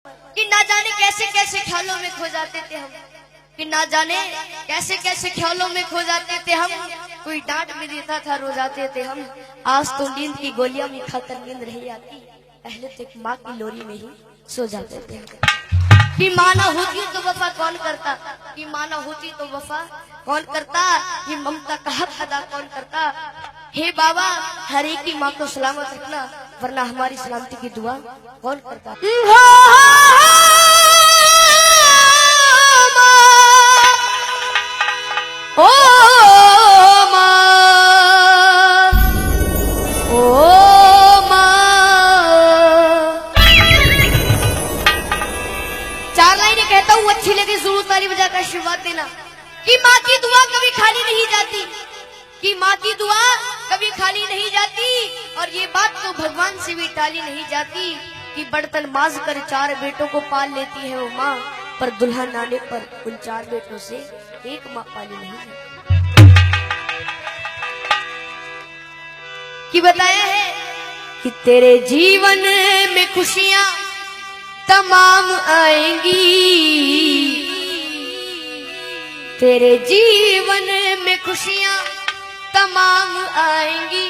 कि ना जाने कैसे कैसे ख्यालों में खो जाते थे हम, कि ना जाने कैसे कैसे ख्यालों में खो जाते थे हम। कोई डांट भी देता था रो जाते थे हम। आज तो नींद की गोलियां भी खाकर नींद नहीं आती, पहले तो एक माँ की लोरी में ही सो जाते थे। कि माँ ना होती तो वफा कौन करता, कि माँ ना होती तो वफा कौन करता, कि ममता का हक अदा कौन करता। हे बाबा हर एक की माँ को सलामत रखना, वरना हमारी सलामती की दुआ कौन करता। ओ माँ, ओ माँ, चार लाइनें कहता हूँ, अच्छी लगी जरूर ताली बजाकर आशीर्वाद देना। कि माँ की दुआ कभी खाली नहीं जाती, कि माँ की दुआ कभी खाली नहीं जाती। और ये बात तो भगवान से भी टाली नहीं जाती कि बर्तन माज कर चार बेटों को पाल लेती है वो माँ, पर दुल्हन आने पर उन चार बेटों से एक माँ पाली नहीं जाती। कि बताया है कि तेरे जीवन में खुशियां तमाम आएंगी, तेरे जीवन में खुशियां तमाम आएंगी।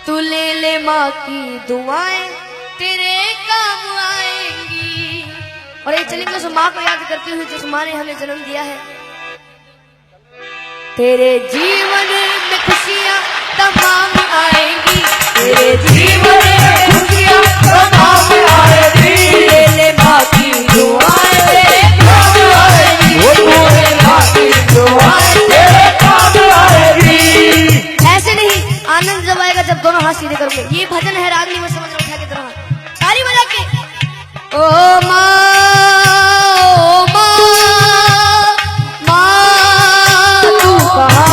तू ले ले माँ की दुआएं तेरे काम आएंगी। और ये चलेंगे उस माँ को याद करते हुए जिस माँ ने हमें जन्म दिया है। तेरे जीवन में खुशियां तमाम आएंगी, तेरे जीवन में खुशियां तमाम आएंगी। ले ले माँ की दुआएं तेरे काम आएंगी, ले माँ की दुआएं तेरे काम आएंगी। ऐसे नहीं, आनंद जब आएगा जब दोनों हाथ सीधे करोगे। ये भजन है रागनी में, समझ उठा के तरह ताली बजा के। ओ माँ, ओ माँ, माँ तू कहाँ,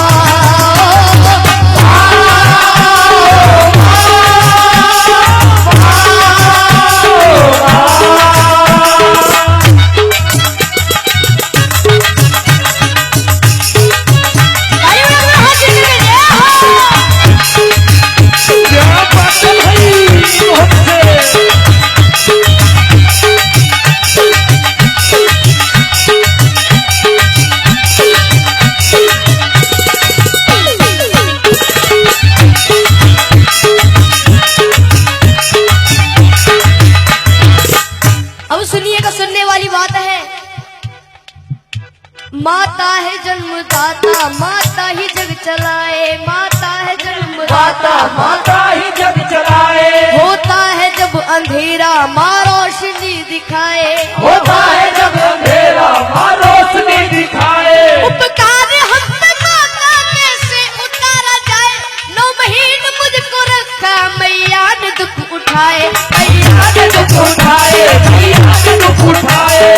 माता है जन्मदाता, माता ही जग चलाए, माता है जन्मदाता, माता ही जग चलाए। होता है जब अंधेरा माँ रोशनी दिखाए, होता है जब अंधेरा माँ रोशनी दिखाए। उपकार हम पे माता कैसे उतारा जाए, 9 महीने मुझको रखा मैया ने दुख उठाए, मैया ने दुख उठाए, मैया ने दुख उठाए।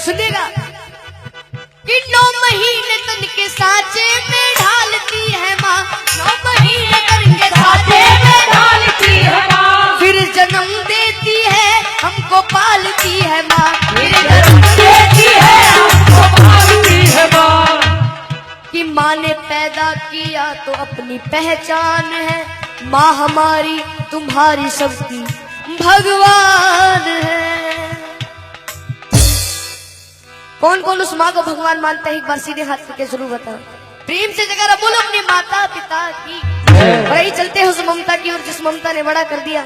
सुनिएगा कि 9 महीने तन के सांचे में ढालती है माँ, 9 महीने तन के सांचे में ढालती है माँ। फिर जन्म देती है हमको पालती है माँ, फिर जन्म देती है हमको पालती है माँ। कि माँ ने पैदा किया तो अपनी पहचान है, माँ हमारी तुम्हारी सबकी भगवान है। कौन कौन उस माँ को भगवान मानता है, एक बार सीधे हाथ करके जरूर बताओ। प्रेम से जगह बोलो अपने माता पिता की। वही चलते हैं उस ममता की ओर जिस ममता ने बड़ा कर दिया।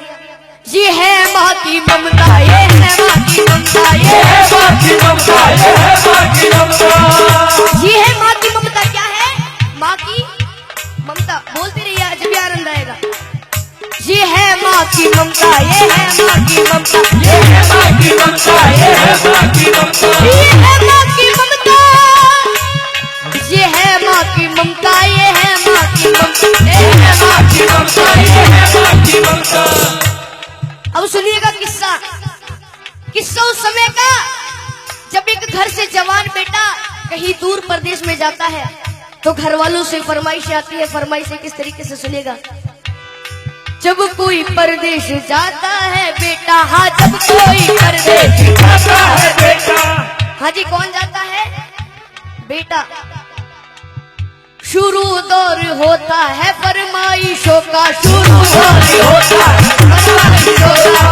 ये है माँ की ममता, ये है माँ की ममता, ये है माँ की ममता, ये है माँ की ममता। ये है माँ की ममता। क्या है माँ की ममता? बोलते रहिए जब भी आनंद आएगा। ये है माँ की ममता, ये है माँ की ममता, ये है माँ की ममता, ये है माँ की ममता, ये है माँ की ममता, ये है माँ की ममता, ये है माँ की ममता, ये है माँ की ममता, ये है माँ की ममता। अब सुनिएगा किस्सा। किस्सा उस समय का जब एक घर से जवान बेटा कहीं दूर प्रदेश में जाता है तो घर वालों से फरमाइश आती है। फरमाइश किस तरीके से सुनिएगा। जब कोई परदेश जाता है बेटा, हाँ जब कोई परदेश जाता है बेटा, हाँ जी कौन जाता है बेटा। शुरू दौर होता है फरमाइशों का, शुरू दौर होता है फरमाइशों का।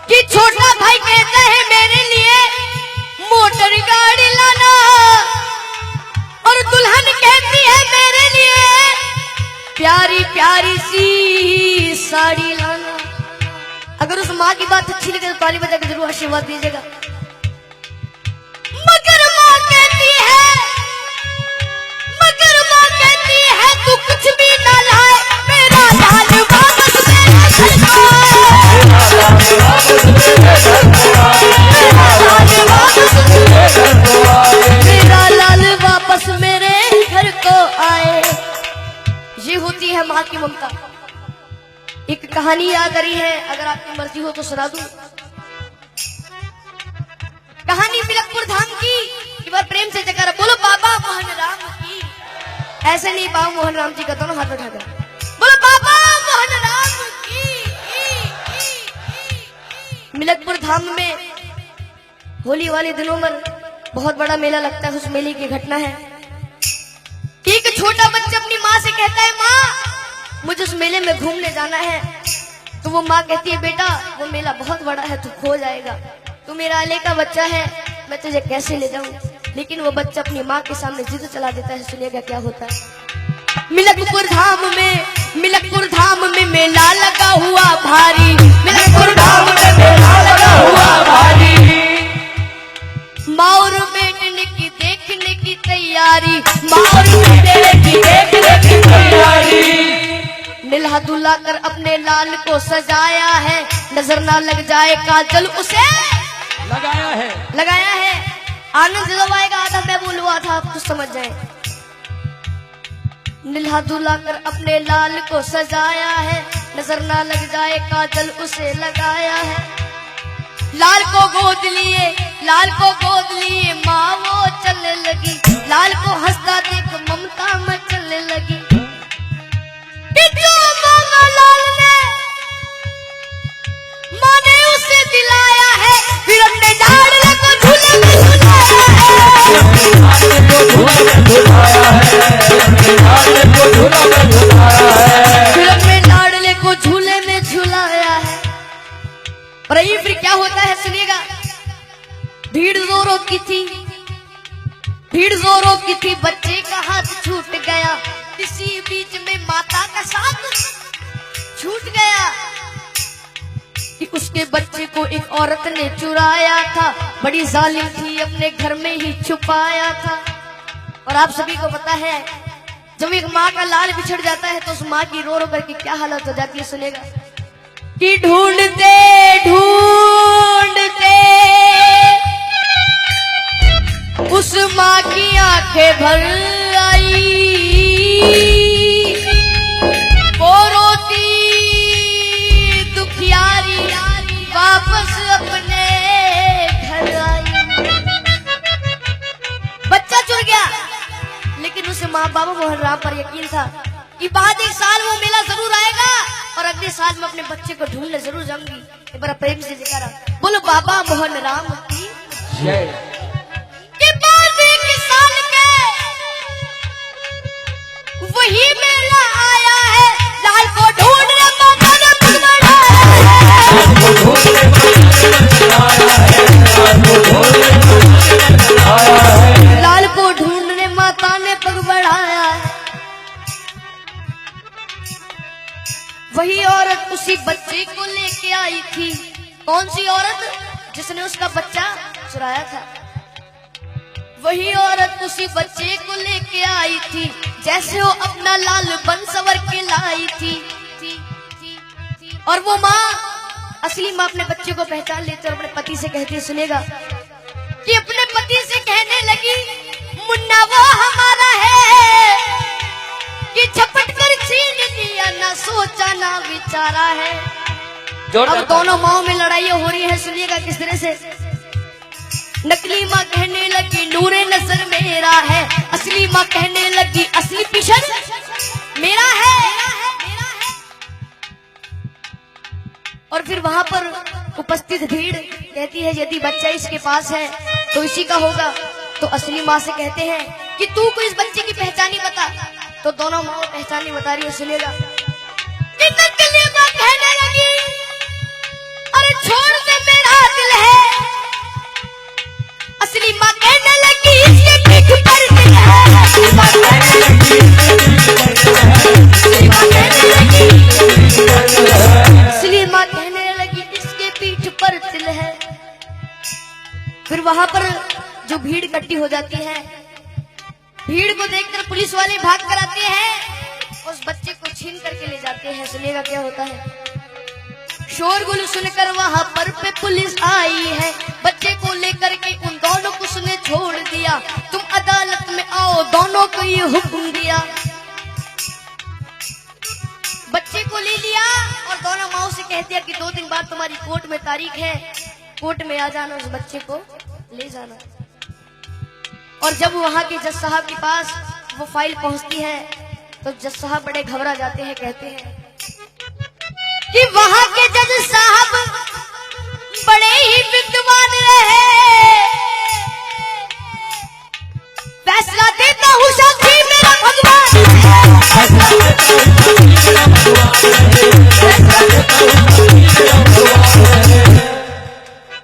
कि छोटा भाई कहता माँ की बात अच्छी लगे तो ताली बजा के जरूर आशीर्वाद दीजिएगा। मगर माँ कहती है तू कुछ भी ना लाए, मेरा लाल वापस मेरे घर को आए। मेरा लाल वापस मेरे घर को आए। ये होती है माँ की ममता। एक कहानी याद आ रही है, अगर आपकी मर्जी हो तो सुना दूं। कहानी मिलकपुर धाम की। एक बार प्रेम से जयकारा बोलो बाबा मोहन राम की। ऐसे नहीं, बाबा मोहन राम जी का दोनों हाथ उठा कर बोलो बाबा मोहन राम की। मिलकपुर धाम में होली वाले दिनों में बहुत बड़ा मेला लगता है। उस मेले की घटना है, एक छोटा बच्चा अपनी माँ से कहता है, माँ मुझे उस मेले में घूमने जाना है। तो वो माँ कहती है, बेटा वो मेला बहुत बड़ा है, तू खो जाएगा, तू मेरा आले का बच्चा है, मैं तुझे कैसे ले जाऊं। लेकिन वो बच्चा अपनी माँ के सामने जिद चला देता है। सुनिएगा क्या होता है। मिलकपुर धाम में मेला लगा हुआ भारी। मिलकपुर धाम में मेला लगा हुआ भारी। माँ और बेटने की देखने की तैयारी। माँ और बेटने की देखने की तैयारी। निल्हा दुल्हा कर अपने लाल को सजाया है, नजर ना लग जाए काजल उसे लगाया है। आनंद जब आएगा आधा मैं बोलूआ था, आप कुछ समझ जाए। निल्हा दुल्हा कर अपने लाल को सजाया है, नजर ना लग जाए काजल उसे लगाया है। लाल को गोद लिए माँ वो चलने लगी। लाल को हंसता देख ममता में चलने लगी। माँ ने उसे दिलाया है, फिर अपने लाडले को झूले में झुलाया है। और ये फिर क्या होता है सुनिएगा। भीड़ जोरों की थी, बच्चे का हाथ छूट गया। इसी बीच में माता का साथ छूट गया कि उसके बच्चे को एक औरत ने चुराया था। बड़ी जालिम थी, अपने घर में ही छुपाया था। और आप सभी को पता है, जब एक माँ का लाल बिछड़ जाता है तो उस माँ की रो रो करके क्या हालत हो जाती है। सुनेगा कि ढूंढते उस माँ की आंखें भर आई। वो रोती दुखियारी वापस अपने घर आई। बच्चा चुर गया, लेकिन उसे माँ बाबा मोहन राम पर यकीन था कि बाद एक साल वो मेला जरूर आएगा और अगले साल मैं अपने बच्चे को ढूंढने जरूर जाऊंगी। एक बार प्रेम से जयकारा बोलो बाबा मोहन राम की जय। के बाद एक साल के वही मेला आया है। लाल को ढूंढने माता ने पग बढ़ाया है। लाल को ढूंढने माता ने पग बढ़ाया है। वही औरत उसी बच्चे को लेके आई थी। कौन सी औरत? जिसने उसका बच्चा चुराया था। वही औरत उसी बच्चे को लेके आई थी, जैसे वो अपना लाल बन सवर के लाई थी। और वो माँ, असली माँ, अपने बच्चे को पहचान लेते और अपने पति से कहती है, सुनेगा कि अपने पति से कहने लगी, मुन्ना वो हमारा है कि झपट कर छीन लिया, ना सोचा ना विचारा है। अब दोनों माओ में लड़ाइयाँ हो रही है। सुनिएगा किस तरह से। नकली माँ कहने लगी नूरे नजर मेरा है, असली माँ कहने लगी असली पिशन मेरा है। और फिर वहां पर उपस्थित भीड़ कहती है, यदि बच्चा इसके पास है तो इसी का होगा। तो असली माँ से कहते हैं कि तू को इस बच्चे की पहचानी बता। तो दोनों माँ पहचानी बता रही है। सुनेगा कि नकली माँ कहने लगी, अरे छोड़ दे मेरा दिल है। असली माँ कहने लगी, इसके पीठ पर दिल है। असली माँ कहने लगी, असली माँ कहने लगी, इसके फिर वहां पर जो भीड़ इकट्ठी हो जाती है, भीड़ को देखकर पुलिस वाले भाग कर आते हैं, उस बच्चे को छीन करके ले जाते हैं। सुनिएगा क्या होता है। शोरगुल सुनकर वहां पर पे पुलिस आई है, बच्चे को लेकर के उन दोनों को उसने छोड़ दिया। तुम अदालत में आओ, दोनों को ये हुक्म दिया। बच्चे को ले लिया और दोनों माओ से कह दिया कि 2 दिन बाद तुम्हारी कोर्ट में तारीख है, कोर्ट में आ जाना, उस बच्चे को ले जाना। और जब वहां के जज साहब के पास वो फाइल पहुंचती है तो जज साहब बड़े घबरा जाते हैं, कहते हैं कि वहां के जज साहब बड़े ही विद्वान रहे, फैसला देता हूँ साक्षी मेरा भगवान।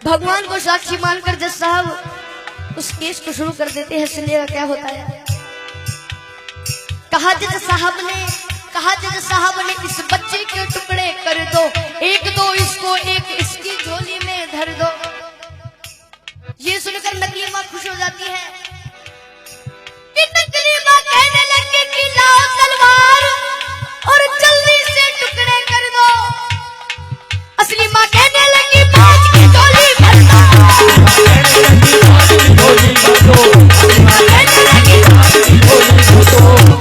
भगवान को साक्षी मानकर जज साहब उस केस को शुरू कर देते हैं। सुनिएगा क्या होता है। कहा जज साहब ने इस बच्चे के टुकड़े कर दो, एक दो इसको, एक इसकी झोली में धर दो। ये सुनकर नकली माँ खुश हो जाती है कि नकली माँ कहने लगी कि लाओ तलवार और जल्दी से टुकड़े कर दो। असली माँ कहने लगी बाज की झोली भर दो।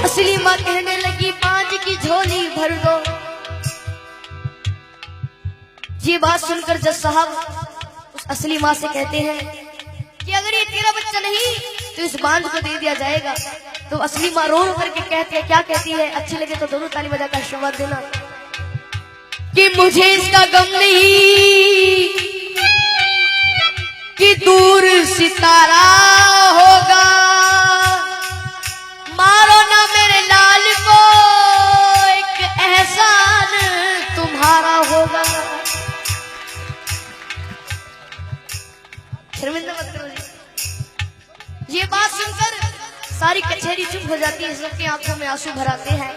असली माँ कहने लगी बाज की झोली भर दो। ये बात सुनकर जज साहब उस असली माँ से कहते हैं कि अगर ये तेरा बच्चा नहीं तो इस बांझ को दे दिया जाएगा। तो असली माँ रो करके कहती है, क्या कहती है, अच्छी लगे तो दोनों ताली बजाकर आशीर्वाद देना कि मुझे इसका गम नहीं कि दूर सितारा होगा, मारो ना मेरे लाल को, एक एहसान तुम्हारा होगा। शर्मिंदा मत करो जी। ये बात सुनकर सारी कचहरी चुप हो जाती है, सबकी आंखों में आंसू भर आते हैं।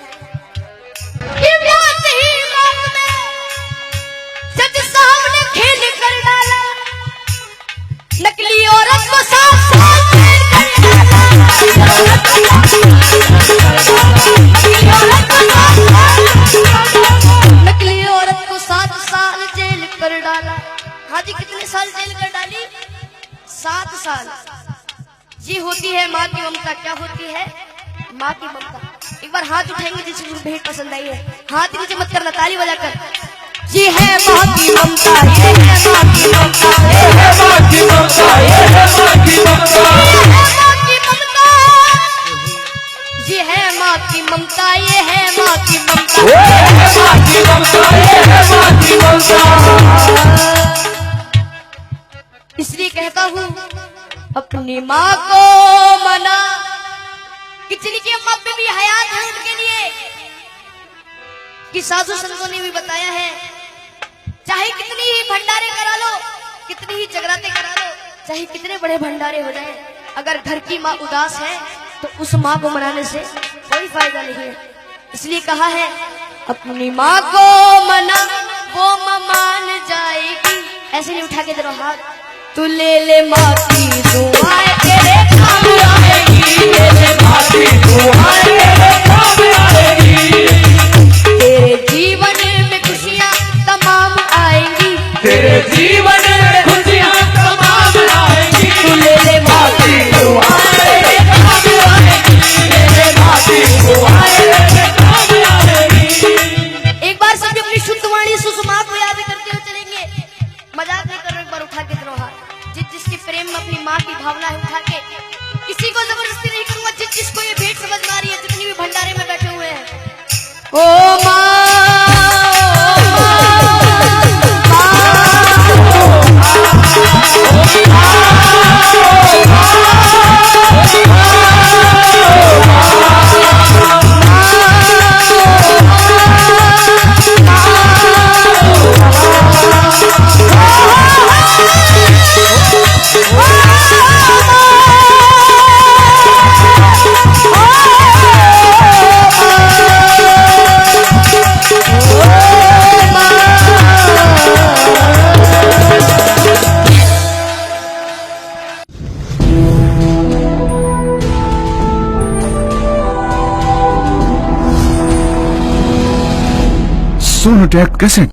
जज साहब ने खेल कर डाला, नकली औरत को 7 साल जेल कर डाला। नकली औरत को 7 साल जेल कर डाला। हाँ जी, कितने साल जेल कर डाली? 7 साल। ये होती है माँ की ममता। क्या होती है? माँ की ममता। एक बार हाथ उठाएंगे जिसको भेंट पसंद आई है, हाथ नीचे मत करना, ताली बजाकर। ये है माँ की ममता, ये है माँ की ममता, ये है माँ की ममता, ये है माँ की ममता, ये है माँ की ममता, ये है माँ की ममता, ये है माँ की ममता, ये है माँ की ममता। इसलिए कहता हूँ अपनी माँ को मना कि जिनकी अम्मा पे भी हयात है उनके लिए, कि साधु संतों ने भी बताया है, चाहे कितनी ही भंडारे करा लो, कितनी ही जगराते करा लो, चाहे कितने बड़े भंडारे हो जाए, अगर घर की माँ उदास है तो उस माँ को मनाने से कोई फायदा नहीं है। इसलिए कहा है अपनी माँ को मना, वो माँ मान जाएगी। ऐसे नहीं उठा के दे हाथ, तू ले ले माँ की दुआएं तेरे काम आएगी, ले ले माँ की दुआएं तेरे काम आएगी। तेरे जीवन में खुशियाँ तमाम आएंगी, तेरे जीवन में खुशियाँ तमाम आएंगी। तू ले ले माँ की दुआएं तेरे काम आएगी, ले ले माँ की दुआएं तेरे काम आएगी। एक बार सब अपनी शुद्ध वाणी सुषमा को याद करते हुए चलेंगे। मजाक नहीं कर रहे, एक बार उठा के दो हाथ। जिसके प्रेम में अपनी माँ की भावना है उठा के, किसी को जबरदस्ती नहीं करूंगा। जिसको ये भेंट समझ में आ रही है, जितनी भी भंडारे में बैठे हुए हैं, ओ माँ सोनोटेक कैसेट।